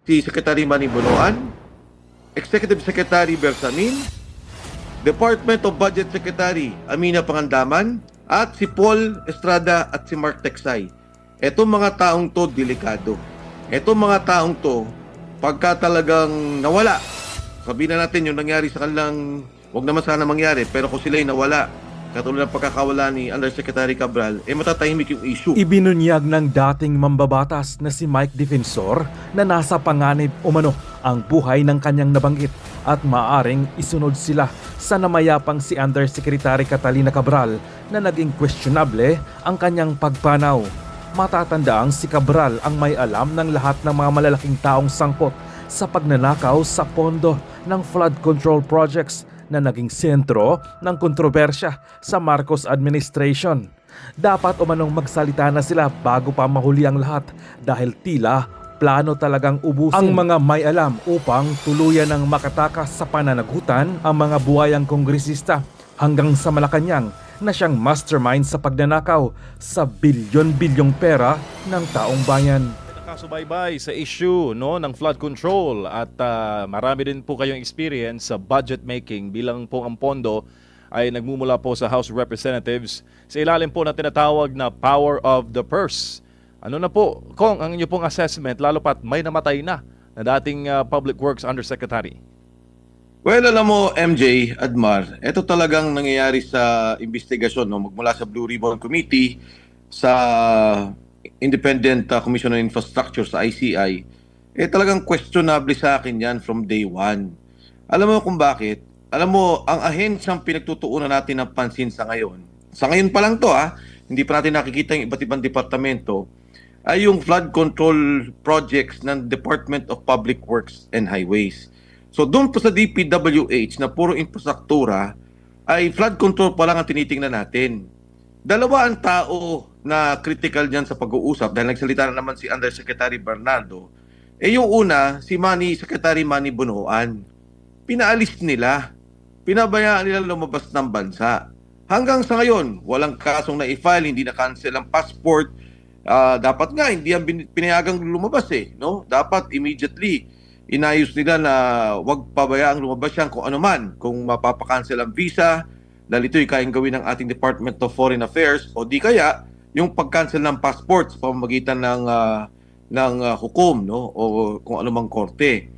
si Secretary Manny Bonoan, Executive Secretary Bersamin, Department of Budget Secretary Amina Pangandaman, at si Paul Estrada at si Mark Teksay. Etong mga taong to delikado. Etong mga taong to, pagka talagang nawala, sabihin na natin yung nangyari sa kanilang, wag naman sana mangyari, pero kung sila'y nawala, katulad ng pagkakawala ni Undersecretary Cabral, matatahimik yung issue. Ibinunyag ng dating mambabatas na si Mike Defensor na nasa panganib umano ang buhay ng kanyang nabanggit at maaring isunod sila sa namayapang si Undersecretary Catalina Cabral na naging questionable ang kanyang pagpanaw. Matatandaang si Cabral ang may alam ng lahat ng mga malalaking taong sangkot sa pagnanakaw sa pondo ng flood control projects na naging sentro ng kontrobersya sa Marcos administration. Dapat umanong magsalita na sila bago pa mahuli ang lahat dahil tila plano talagang ubusin ang mga may alam upang tuluyan ng makatakas sa pananagutan ang mga buhayang kongresista hanggang sa Malacanang na siyang mastermind sa pagnanakaw sa bilyon-bilyong pera ng taong bayan. Nakasubaybay sa issue ng flood control at marami din po kayong experience sa budget making bilang po ang pondo ay nagmumula po sa House of Representatives sa ilalim po na tinatawag na power of the purse. Ano na po, Kong, ang inyo pong assessment lalo pat may namatay na dating Public Works Undersecretary? Well, alam mo, MJ, Admar, ito talagang nangyayari sa investigasyon magmula sa Blue Ribbon Committee sa Independent Commission on Infrastructure sa ICI, talagang questionable sa akin yan from day one. Alam mo kung bakit? Alam mo, ang ahensyang pinagtutuunan natin ng pansin sa ngayon pa lang to hindi pa natin nakikita yung iba't ibang departamento, ay yung flood control projects ng Department of Public Works and Highways. So doon po sa DPWH na puro infrastruktura, ay flood control pa lang ang tinitingnan natin. Dalawa ang tao na critical diyan sa pag-uusap dahil nagsalita na naman si Undersecretary Bernardo. Yung una, si Secretary Manny Bonoan. Pinaalis nila. Pinabayaan nila lumabas ng bansa. Hanggang sa ngayon, walang kasong na-file, hindi na-cancel ang passport. Dapat nga, hindi yan pinayagang lumabas no? Dapat immediately inayos nila na wag pabayaang lumabas yan kung ano man. Kung mapapakancel ang visa, dahil ito'y kayang gawin ng ating Department of Foreign Affairs o di kaya yung pag-cancel ng passports sa pamamagitan ng hukom o kung anumang korte.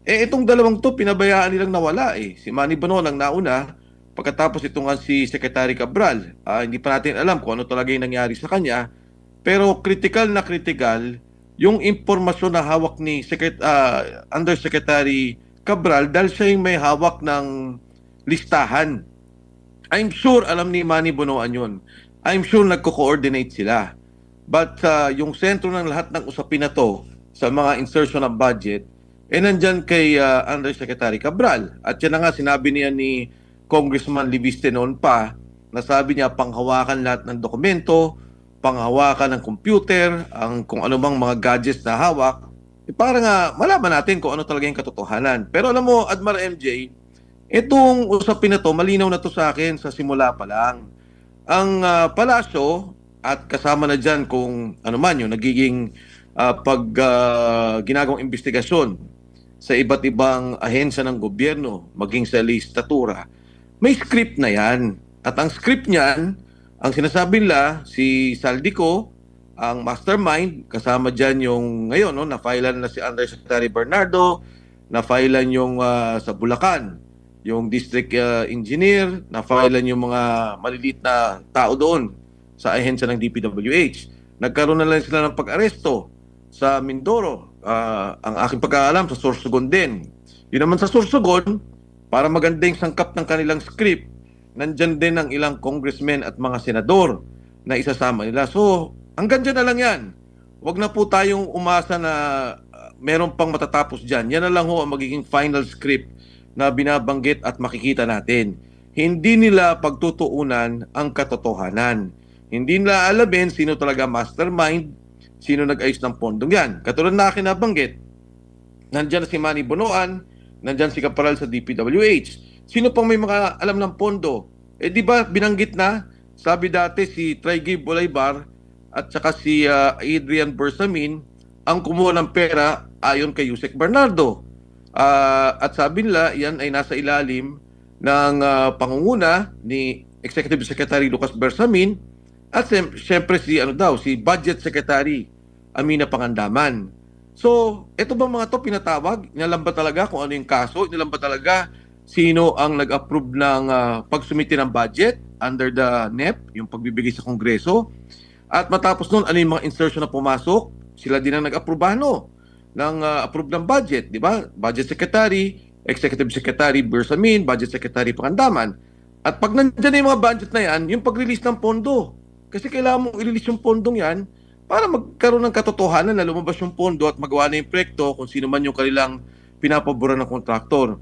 Itong dalawang to pinabayaan nilang nawala Si Manny Bonoan ang nauna, pagkatapos itong si Secretary Cabral. Hindi pa natin alam kung ano talaga yung nangyari sa kanya, pero critical na critical yung impormasyon na hawak ni Undersecretary Cabral dahil siya yung may hawak ng listahan. I'm sure alam ni Manny Bonoan yun. I'm sure nagko-coordinate sila. But yung sentro ng lahat ng usapin na to sa mga insertion ng budget, nandyan kay Undersecretary Cabral. At yan na nga sinabi niya ni Congressman Libiste noon pa, na sabi niya panghawakan lahat ng dokumento, panghawakan ng computer, kung ano bang mga gadgets na hawak, para nga malaman natin kung ano talaga yung katotohanan. Pero alam mo, Admar MJ, itong usapin na to, malinaw na to sa akin sa simula pa lang. Ang palasyo at kasama na dyan kung ano man yung nagiging ginagawang investigasyon sa iba't ibang ahensya ng gobyerno, maging sa listatura, may script na yan. At ang script niyan, ang sinasabi nila, si Saldico, ang mastermind, kasama dyan yung ngayon, na-filean na si Undersecretary Bernardo, na-filean yung sa Bulacan, yung district engineer, na-filean yung mga maliliit na tao doon sa ahensya ng DPWH. Nagkaroon na lang sila ng pag-aresto sa Mindoro. Ang aking pagkaalam sa Sorsogon din. Yun naman sa Sorsogon, para maganda yung sangkap ng kanilang script, nandyan din ang ilang congressmen at mga senador na isasama nila. So, hanggang dyan na lang yan. Huwag na po tayong umasa na meron pang matatapos dyan. Yan na lang ho ang magiging final script na binabanggit at makikita natin. Hindi nila pagtutuunan ang katotohanan. Hindi nila alamin sino talaga mastermind, sino nag-ayos ng pondong yan. Katulad na akin nabanggit, nandyan si Manny Bonoan, nandyan si Caparal sa DPWH. Sino pang may mga alam ng pondo? Di ba binanggit na, sabi dati si Traigi Bolaybar at saka si Adrian Bersamin ang kumuha ng pera ayon kay Yusek Bernardo. At sabi nila, yan ay nasa ilalim ng pangunguna ni Executive Secretary Lucas Bersamin at siyempre si Budget Secretary Amina Pangandaman. So, ito ba mga to pinatawag? Inalam ba talaga kung ano yung kaso? Inalam ba talaga sino ang nag-approve ng pagsumiti ng budget under the NEP, yung pagbibigay sa Kongreso? At matapos nun, ano yung mga insertion na pumasok? Sila din ang nag-aprobano ng approve ng budget, di ba? Budget Secretary, Executive Secretary Bersamin, Budget Secretary Pangandaman. At pag nandiyan na yung mga budget na yan, yung pag-release ng pondo. Kasi kailangan mong i-release yung pondong yan para magkaroon ng katotohanan na lumabas yung pondo at magawa na yung proyekto kung sino man yung kanilang pinapaboran ng kontraktor.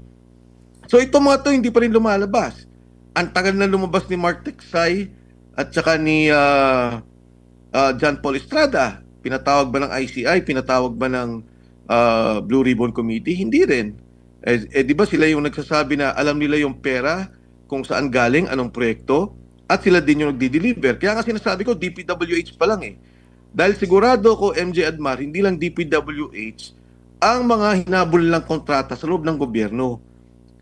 So ito mga to hindi pa rin lumalabas. Ang tagal na lumabas ni Mark Teksay at saka ni John Paul Estrada. Pinatawag ba ng ICI? Pinatawag ba ng Blue Ribbon Committee? Hindi rin. Di ba sila yung nagsasabi na alam nila yung pera kung saan galing, anong proyekto, at sila din yung nagdi-deliver. Kaya nga sinasabi ko, DPWH pa lang eh. Dahil sigurado ko, MJ Admar, hindi lang DPWH ang mga hinabol lang kontrata sa loob ng gobyerno.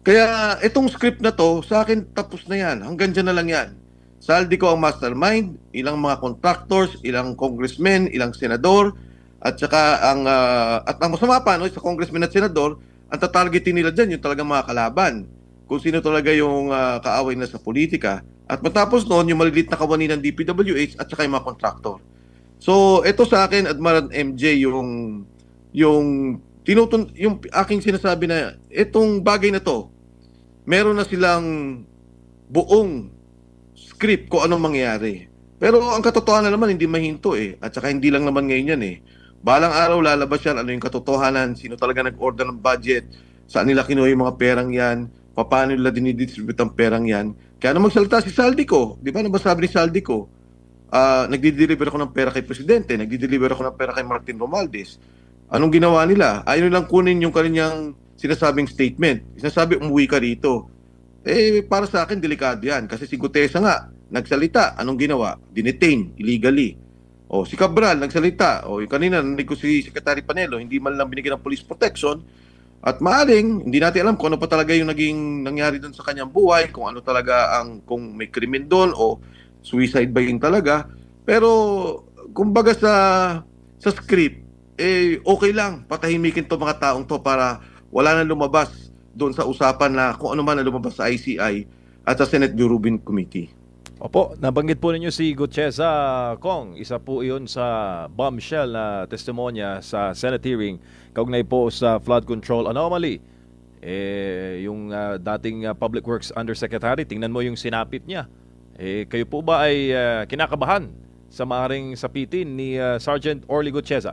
Kaya itong script na to, sa akin tapos na yan. Hanggang dyan na lang yan. Saldi ko ang mastermind, ilang mga contractors, ilang congressmen, ilang senador, at saka ang masama pa, no, sa congressmen at senador, ang tatargetin nila dyan, yung talagang mga kalaban. Kung sino talaga yung kaaway na sa politika. At matapos noon, yung malilit na kawani ng DPWH at saka yung mga contractor. So, ito sa akin, Admiral MJ, yung aking sinasabi na itong bagay na to, meron na silang buong script kung anong mangyayari. Pero ang katotohanan naman, hindi mahinto eh. At saka hindi lang naman ngayon yan eh. Balang araw lalabas yan, ano yung katotohanan, sino talaga nag-order ng budget, saan nila kinuha yung mga perang yan, paano nila dinidistribute ang perang yan. Kaya na magsalita si Saldico, di ba nabasabi ni Saldico, nagdi-deliver ako ng pera kay Presidente, nagdi-deliver ako ng pera kay Martin Romualdez. Anong ginawa nila? Ayaw nilang kunin yung kanilang sinasabing statement. Sinasabi, umuwi ka rito. Para sa akin, delikado yan. Kasi si Gutesa nga, nagsalita. Anong ginawa? Dinetain illegally. O si Cabral, nagsalita. O yung kanina, narinig ko si Secretary Panelo, hindi man lang binigyan ng police protection. At maaring, hindi natin alam kung ano pa talaga yung naging nangyari doon sa kanyang buhay, kung ano talaga kung may krimen doon o suicide ba yun talaga. Pero, kumbaga sa script, okay lang, patahimikin to mga taong to para wala nang lumabas doon sa usapan na kung ano man na lumabas sa ICI at sa Senate Blue Ribbon Committee. Opo, nabanggit po ninyo si Gutesa, Kong. Isa po iyon sa bombshell na testimonya sa Senate hearing kaugnay po sa flood control anomaly. Yung dating Public Works Undersecretary, tingnan mo yung sinapit niya. Kayo po ba ay kinakabahan sa maaring sapitin ni Sergeant Orly Gutesa?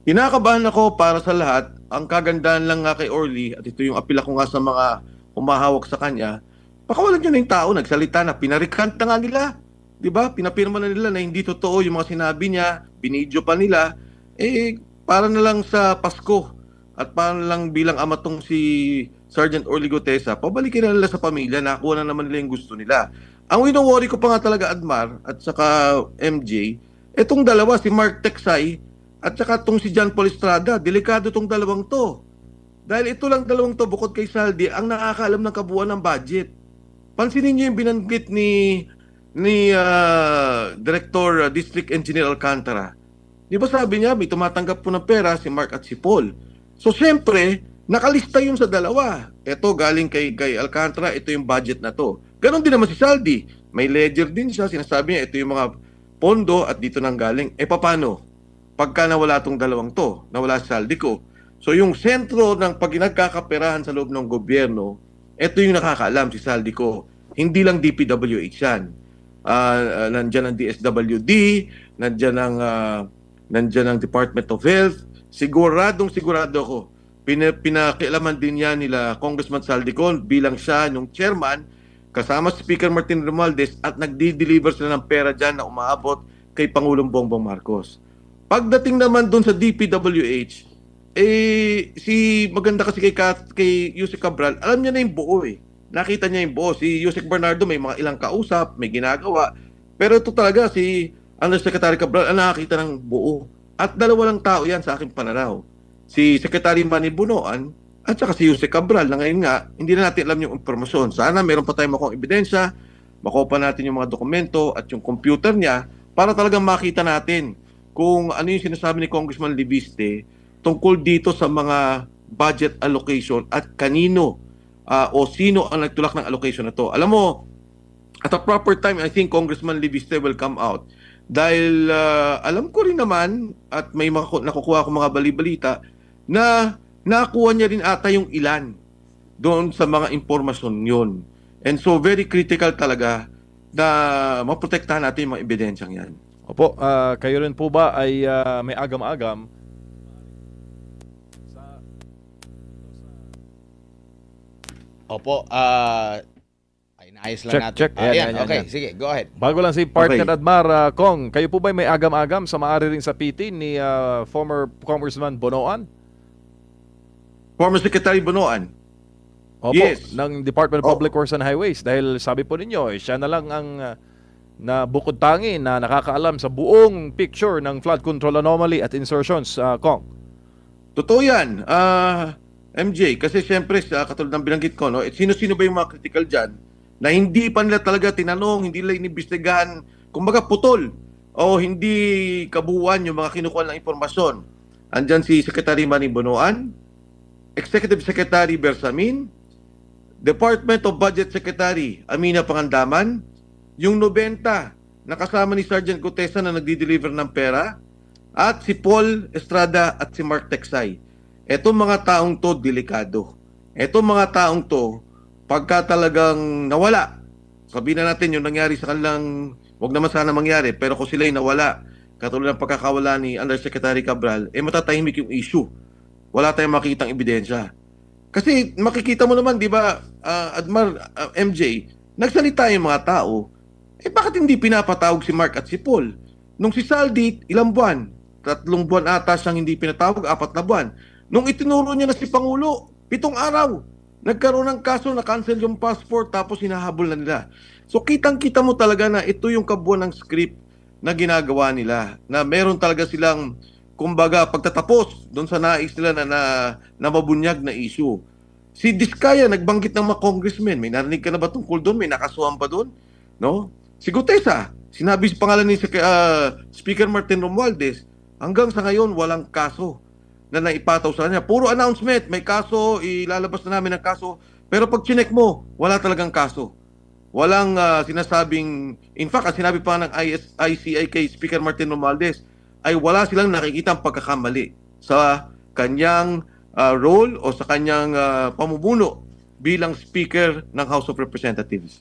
Kinakabahan ako para sa lahat. Ang kagandahan lang nga kay Orly, at ito yung apila ko nga sa mga humahawak sa kanya, pakawalan nyo na yung tao, nagsalita na, pinarikant na nga nila. Diba? Pinapirma na nila na hindi totoo yung mga sinabi niya, binidyo pa nila. Para na lang sa Pasko at para na lang bilang amatong si Sergeant Orly Gutesa, pabalikin na nila sa pamilya, nakuha na naman nila yung gusto nila. Ang wino-worry ko pa nga talaga, Admar, at saka MJ, etong dalawa, si Mark Teksay, at saka itong si John Paul Estrada, delikado itong dalawang to. Dahil ito lang dalawang to, bukod kay Saldi, ang nakakaalam ng kabuuan ng budget. Pansinin niyo yung binanggit ni Director District Engineer Alcantara. Di ba sabi niya, may tumatanggap po ng pera si Mark at si Paul. So siyempre, nakalista yun sa dalawa. Ito galing kay Alcantara, ito yung budget na to. Ganon din naman si Saldi. May ledger din siya, sinasabi niya, ito yung mga pondo at dito nang galing. Paano? Pagka nawala tong dalawang to, nawala si Saldico. So yung sentro ng pag nagkakaperahan sa loob ng gobyerno, ito yung nakakaalam si Saldico. Hindi lang DPWH yan. Nandyan ang DSWD, nandyan ang Department of Health. Sigurado ko, pinakialaman din yan nila Congressman Saldico bilang siya yung chairman, kasama si Speaker Martin Romualdez at nagdi-deliver sila ng pera dyan na umaabot kay Pangulong Bongbong Marcos. Pagdating naman doon sa DPWH, maganda kasi kay Yusek Cabral, alam niya na yung buo eh. Nakita niya yung buo. Si Yusek Bernardo may mga ilang kausap, may ginagawa. Pero ito talaga si Undersecretary Cabral ang nakakita ng buo. At dalawa lang tao yan sa aking pananaw. si Secretary Manny Bunoan at saka si Jose Cabral na ngayon nga, hindi na natin alam yung impormasyon. Sana meron pa tayong makuha ebidensya, makuha pa natin yung mga dokumento at yung computer niya para talagang makita natin kung ano yung sinasabi ni Congressman Libiste tungkol dito sa mga budget allocation at kanino o sino ang nagtulak ng allocation na to. Alam mo, at a proper time, I think Congressman Libiste will come out. Dahil alam ko rin naman at may nakukuha akong mga bali-balita na nakuha niya rin ata yung ilan doon sa mga impormasyon yun. And so very critical talaga na maprotektahan natin yung mga ebidensyang yan. Opo, kayo rin po ba ay may agam-agam Opo, ay naayos lang Check, natin. check. Ayan, Ayan, okay, ayan. sige, go ahead. bago lang si partner Okay. Admar, Kong, kayo po ba may agam-agam sa maaari ring sapitin ni former Congressman Bonoan? Former Secretary Bunoan. Opo, Yes. ng Department of Public Works and Highways dahil sabi po ninyo, siya na lang ang na bukod tangi na nakakaalam sa buong picture ng flood control anomaly at insertions, Kong. Totoo yan, MJ, kasi siyempre, katulad ng binanggit ko, no, sino-sino ba yung mga critical dyan na hindi pa nila talaga tinanong, hindi nila inimbestigahan, kumbaga putol, o hindi kabuuan yung mga kinukuha ng impormasyon. Andyan si Secretary Manny Bonoan, Executive Secretary Bersamin, Department of Budget Secretary Amina Pangandaman, yung 90 na kasama ni Sergeant Gutesa na nagdi-deliver ng pera, at si Paul Estrada at si Mark Texay. Etong mga taong to, delikado. Etong mga taong to, pagka talagang nawala, sabihin na natin yung nangyari sa kanilang, wag naman sana mangyari, pero kung sila'y nawala, katulad ng pagkakawala ni Undersecretary Cabral, matatahimik yung issue. Wala tayong makitang ebidensya. Kasi makikita mo naman, di ba, Admar, MJ, nagsalita yung mga tao, bakit hindi pinapatawag si Mark at si Paul? Nung si Saldi, ilang buwan? 3 buwan ata siyang hindi pinatawag, 4 na buwan. Nung itinuro niya na si Pangulo, 7 araw, nagkaroon ng kaso na cancel yung passport tapos hinahabol na nila. So kitang-kita mo talaga na ito yung kabuuan ng script na ginagawa nila. Na meron talaga silang, kumbaga, pagtatapos doon sa nais nila na mabunyag na issue. Si Diskaya, nagbanggit ng mga congressmen. May narinig ka na ba tungkol doon? May nakasuhan pa doon? No? Si Gutesa, sinabi sa pangalan ni Speaker Martin Romualdez, hanggang sa ngayon, walang kaso na naipataw sa kanya. Puro announcement, may kaso, ilalabas na namin ang kaso. Pero pag chinek mo, wala talagang kaso. Walang sinasabing, in fact, ang sinabi pa ng ICI kay Speaker Martin Romualdez, ay wala silang nakikitang pagkakamali sa kanyang role o sa kanyang pamumuno bilang Speaker ng House of Representatives.